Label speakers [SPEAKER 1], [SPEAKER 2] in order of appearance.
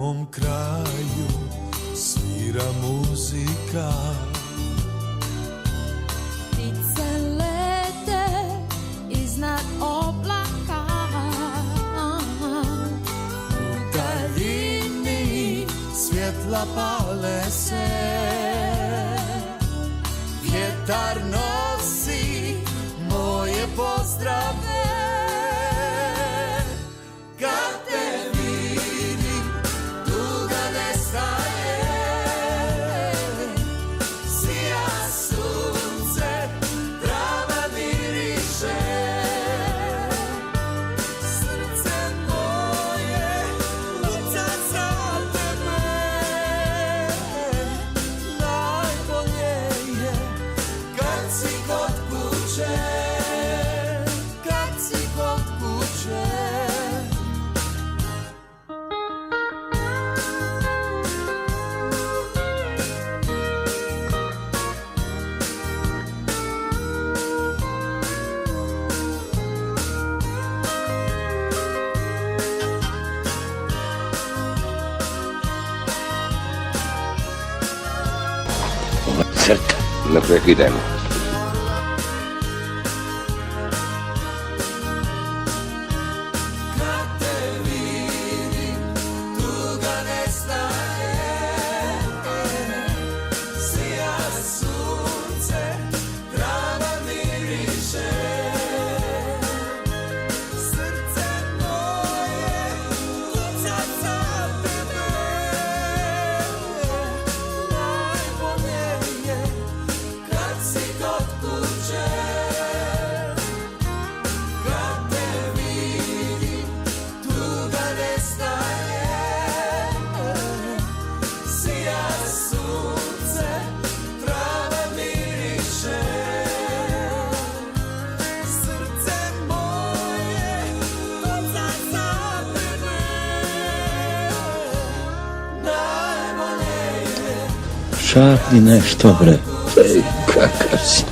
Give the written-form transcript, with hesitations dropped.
[SPEAKER 1] mom kraju svira muzika.
[SPEAKER 2] Ptice lete iznad oblaka,
[SPEAKER 1] U daljini svjetla pale se, vjetar nosi moje pozdrave. Kad te vidim, tuga nestaje, sija sunce, trava miriše, srce moje kuca za tebe. Najbolje je kad si kod kuće, kad si kod kuće.
[SPEAKER 3] Crta, ne prekidajmo.
[SPEAKER 1] Kad te vidim, tuga nestaje, sija sunce, trava miriše, srce moje kuca za tebe. Najbolje je kad si kod kuće, kad te vidim, tuga nestaje, sija sunce, trava miriše, srce moje kuca za tebe. Najbolje je
[SPEAKER 4] Šapni nešto, bre.
[SPEAKER 3] Ej, kakav si.